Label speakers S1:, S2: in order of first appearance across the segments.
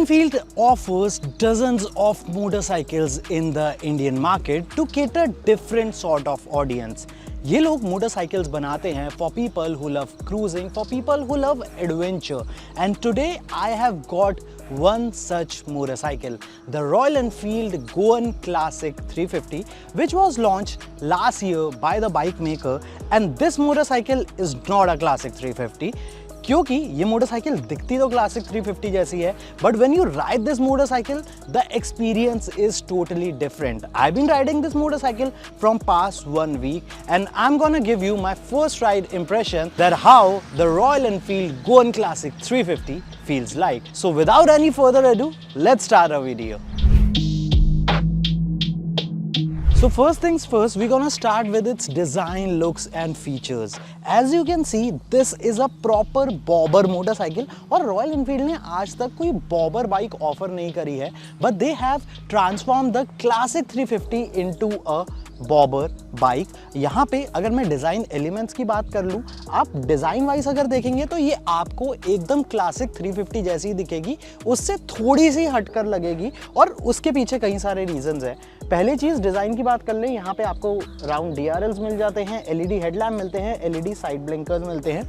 S1: Enfield offers dozens of motorcycles in the Indian market to cater different sort of audience. ये लोग motorcycles बनाते हैं for people who love cruising, for people who love adventure. And today I have got one such motorcycle, the Royal Enfield Goan Classic 350, which was launched last year by the bike maker. And this motorcycle is not a Classic 350. क्योंकि ये motorcycle दिखती तो classic 350 जैसी है, but when you ride this motorcycle the experience is totally different. I been riding this motorcycle from past 1 week and I'm gonna give you my first ride impression that how the Royal Enfield Goan Classic 350 feels like. So without any further ado, let's start our video. So first things first, we're gonna start with its design, looks and features. As you can see, this is a proper bobber motorcycle और Royal Enfield ने आज तक कोई bobber bike offer नहीं करी है, but they have transformed the Classic 350 into a bobber bike. यहाँ पे अगर मैं डिज़ाइन एलिमेंट्स की बात कर लूँ, आप डिज़ाइन वाइज अगर देखेंगे तो ये आपको एकदम क्लासिक 350 जैसी दिखेगी, उससे थोड़ी सी हटकर लगेगी और उसके पीछे कई सारे रीजंस हैं. पहली चीज़ डिज़ाइन की बात कर लें, यहाँ पे आपको राउंड DRLs मिल जाते हैं, LED हेडलैम्प मिलते हैं, LED साइड ब्लिंकर्स मिलते हैं.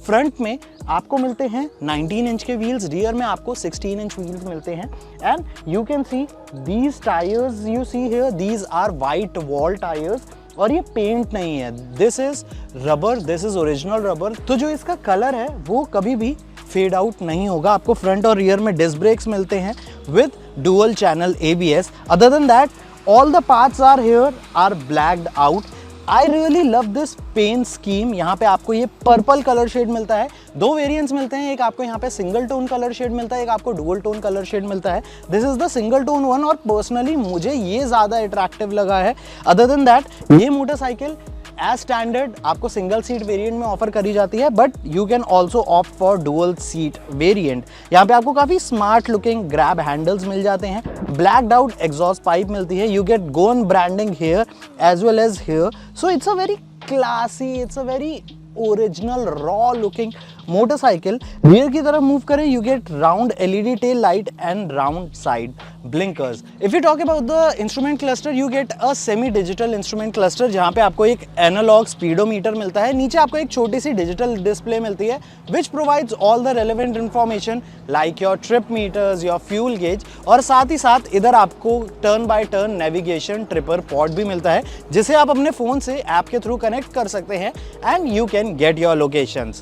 S1: फ्रंट में आपको मिलते हैं 19 इंच के व्हील्स, रियर में आपको 16 इंच व्हील्स मिलते हैं. And you can see these tyres you see here, these are white wall tyres और ये पेंट नहीं है, this is rubber, this is original rubber. तो जो इसका कलर है वो कभी भी फेड आउट नहीं होगा. आपको फ्रंट और रियर में डिस्क ब्रेक्स मिलते हैं with dual channel ABS. Other than that all the parts are here are blacked out. I really love this paint scheme. यहाँ पे आपको ये पर्पल कलर शेड मिलता है. दो वेरिएंट्स मिलते हैं, एक आपको यहाँ पे सिंगल टोन कलर शेड मिलता है, एक आपको डुअल टोन कलर शेड मिलता है. This is the single tone one और पर्सनली मुझे ये ज़्यादा अट्रैक्टिव लगा है. अदर देन दैट ये मोटरसाइकिल एज स्टैंडर्ड आपको सिंगल सीट वेरिएंट में ऑफर करी जाती है, but you can also opt for dual seat variant. यहाँ पे आपको काफ़ी स्मार्ट लुकिंग ग्रैब हैंडल्स मिल जाते हैं, ब्लैक्ड आउट एग्जॉस्ट पाइप मिलती है, you get gone branding here as well as here. So it's a very classy, it's a very original raw looking motorcycle. Rear की तरफ मूव करें, you get round LED tail light and round side blinkers. If you talk about the instrument cluster, you get a semi digital instrument cluster जहां पे आपको एक analogue speedometer मिलता है. नीचे आपको एक छोटी सी डिजिटल डिस्प्ले मिलती है which provides all the relevant information like your trip meters, your fuel gauge, और साथ ही साथ इधर आपको turn by turn navigation tripper pod भी मिलता है जिसे आप अपने फोन से ऐप के थ्रू कनेक्ट कर सकते हैं and you can get your locations.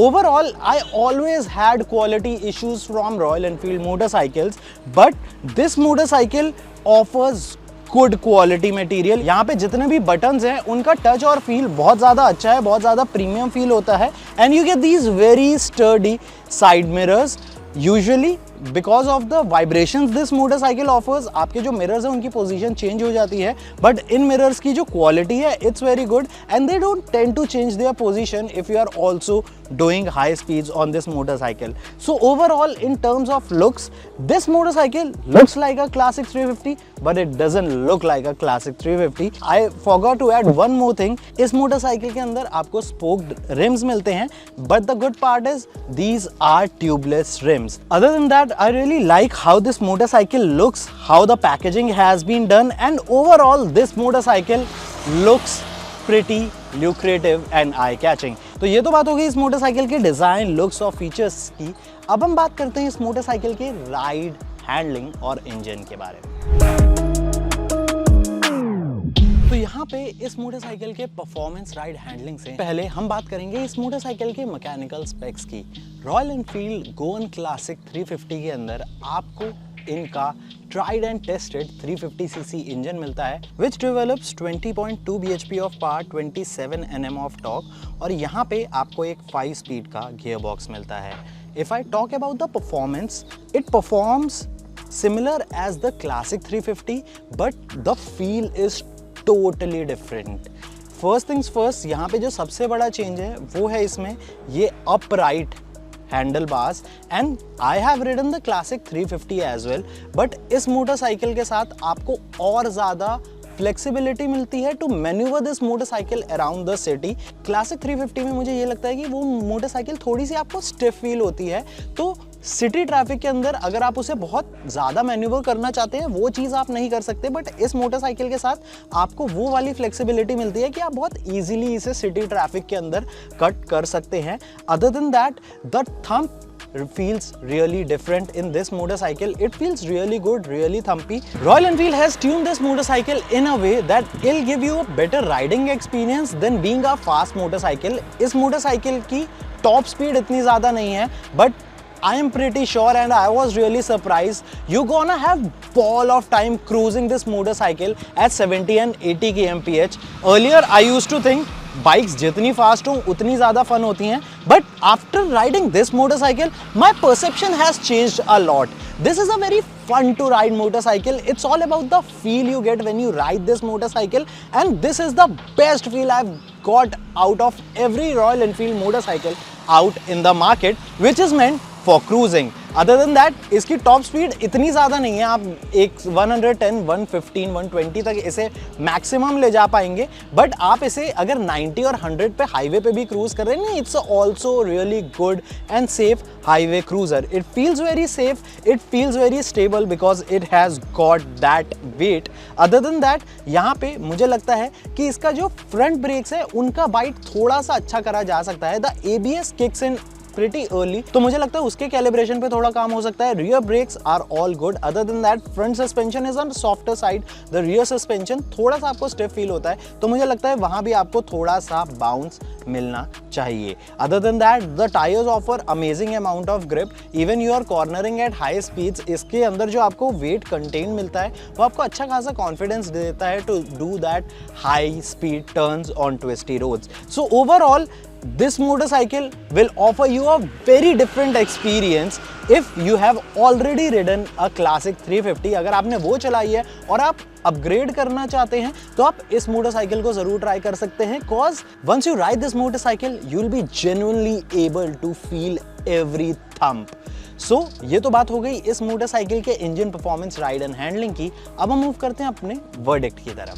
S1: Overall, I always had quality issues from Royal Enfield motorcycles, but this motorcycle offers good quality material. यहाँ पे जितने भी बटन्स हैं उनका टच और फील बहुत ज़्यादा अच्छा है, बहुत ज़्यादा प्रीमियम फील होता है. And you get these very sturdy side mirrors. Usually because of the vibrations this motorcycle offers, आपके जो मिरर्स हैं उनकी पोजीशन चेंज हो जाती है, बट इन मिरर्स की जो क्वालिटी है it's very good and they don't tend to change their position if you are also doing high speeds on this motorcycle. So overall, in terms of looks, this motorcycle looks like a classic 350, but it doesn't look like a classic 350. I forgot to add one more thing. इस motorcycle के अंदर आपको spoked rims मिलते हैं, but the good part is these are tubeless rims. Other than that, I really like how this motorcycle looks, how the packaging has been done, and overall this motorcycle looks pretty lucrative and eye catching. तो ये तो बात हो गई इस motorcycle के design, looks और features की. अब हम बात करते हैं इस मोटरसाइकिल के राइड, हैंडलिंग और इंजन के बारे में. तो यहाँ पे इस मोटरसाइकिल के परफॉर्मेंस, राइड, हैंडलिंग से पहले हम बात करेंगे इस मोटरसाइकिल के मैकेनिकल स्पेक्स की. रॉयल एनफील्ड गोन क्लासिक 350 के अंदर आपको इनका tried and tested 350cc engine मिलता है which develops 20.2 bhp of power, 27 Nm of torque, और यहाँ पे आपको एक 5 स्पीड का गियर बॉक्स मिलता है. If I talk about the performance, it performs similar as the classic 350, but the feel is totally different. First things first, यहाँ पे जो सबसे बड़ा चेंज है वो है इसमें ये upright handlebars, and I have ridden the classic 350 as well, but इस मोटरसाइकिल के साथ आपको और ज़्यादा फ्लेक्सिबिलिटी मिलती है to manoeuvre this motorcycle around the city. Classic 350 में मुझे ये लगता है कि वो मोटरसाइकिल थोड़ी सी आपको स्टिफ फील होती है, तो सिटी ट्रैफिक के अंदर अगर आप उसे बहुत ज़्यादा मैन्यूवर करना चाहते हैं वो चीज़ आप नहीं कर सकते, बट इस मोटरसाइकिल के साथ आपको वो वाली फ्लेक्सिबिलिटी मिलती है कि आप बहुत ईजिली इसे सिटी ट्रैफिक के अंदर कट कर सकते हैं। Other than that the thumb feels really different in this motorcycle. It feels really good, really thumpy. Royal Enfield has tuned this motorcycle in a way that it'll give you a better riding experience than being a fast motorcycle. इस motorcycle की top speed इतनी ज़्यादा नहीं है, but I am pretty sure and I was really surprised you're gonna have ball of time cruising this motorcycle at 70 and 80 kmph. Earlier I used to think bikes जितनी fast हो उतनी ज़्यादा fun होती हैं, but after riding this motorcycle my perception has changed a lot. This is a very fun to ride motorcycle. It's all about the feel you get when you ride this motorcycle, and this is the best feel I've got out of every Royal Enfield motorcycle out in the market, which is meant for cruising. Other than that, इसकी top speed इतनी ज़्यादा नहीं है, आप एक 110, 115, 120 तक इसे maximum ले जा पाएंगे, बट आप इसे अगर 90 और 100 पे हाईवे पे भी क्रूज कर रहे हैं, it's also really good and safe highway cruiser. It feels very safe, it feels very stable because it has got that weight. Other than that यहाँ पे मुझे लगता है कि इसका जो फ्रंट ब्रेक्स है उनका बाइट थोड़ा सा अच्छा करा जा सकता है. The ABS kicks in pretty early, तो मुझे लगता है उसके कैलिब्रेशन पे थोड़ा काम हो सकता है. Rear brakes are all good. Other than that front suspension is on softer side. The rear suspension थोड़ा सा आपको स्टिफ फील होता है, तो मुझे लगता है वहां भी आपको थोड़ा सा बाउंस मिलना चाहिए. Other than that the tyres offer amazing amount of grip. Even you are cornering at high speeds, इसके अंदर जो आपको वेट कंटेन मिलता है वो आपको अच्छा खासा कॉन्फिडेंस देता है to do that high speed turns on twisty roads. So overall this motorcycle will offer you a very different experience if you have already ridden a classic 350. अगर आपने वो चलाई है और आप अपग्रेड करना चाहते हैं तो आप इस मोटरसाइकिल को जरूर ट्राई कर सकते हैं, cause once you ride this motorcycle you'll be genuinely able to feel every thump. So ये तो बात हो गई इस मोटरसाइकिल के engine performance, ride and handling की. अब हम मूव करते हैं अपने वर्डिक्ट की तरफ.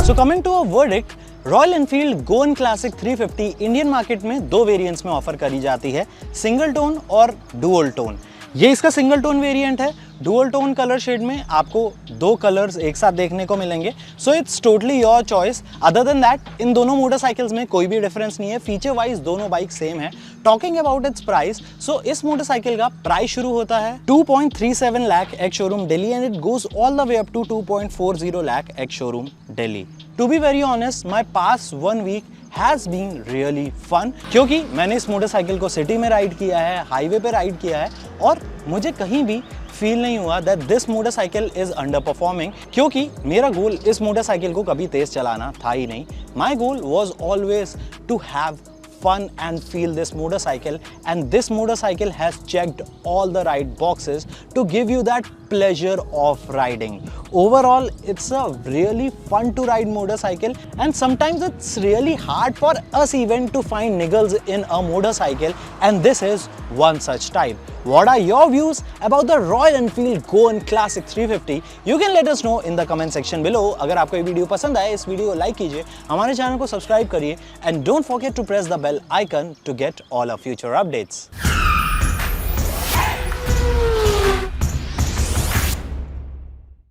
S1: So coming to a verdict, Royal Enfield Goan classic 350 Indian market में दो वेरिएंट्स में ऑफर करी जाती है, सिंगल टोन और डुअल टोन. ये इसका सिंगल टोन वेरिएंट है. डुअल टोन कलर शेड में आपको दो कलर्स एक साथ देखने को मिलेंगे, so it's totally your choice. Other than that इन दोनों मोटरसाइकिल्स में कोई भी डिफरेंस नहीं है. फीचर वाइज दोनों बाइक सेम है. टॉकिंग अबाउट इट्स प्राइस, सो इस मोटरसाइकिल का प्राइस शुरू होता है 2.37 lakh ex showroom Delhi and it goes all the way up to 2.40 lakh ex showroom Delhi. To be very honest, my past 1 week has been really fun, क्योंकि मैंने इस motorcycle को सिटी में राइड किया है, हाईवे पे राइड किया है, और मुझे कहीं भी फील नहीं हुआ that this motorcycle is under performing, क्योंकि मेरा गोल इस मोटरसाइकिल को कभी तेज चलाना था ही नहीं. My goal was always to have fun and feel this motorcycle, and this motorcycle has checked all the right boxes to give you that pleasure of riding. Overall, it's a really fun to ride motorcycle, and sometimes it's really hard for us even to find niggles in a motorcycle, and this is one such type. What are your views about the Royal Enfield Go-On Classic 350? You can let us know in the comment section below. अगर आपको ये video पसंद आए, इस video को like कीजिए, हमारे channel को सब्सक्राइब करिए, and don't forget to press the bell icon to get all our future updates.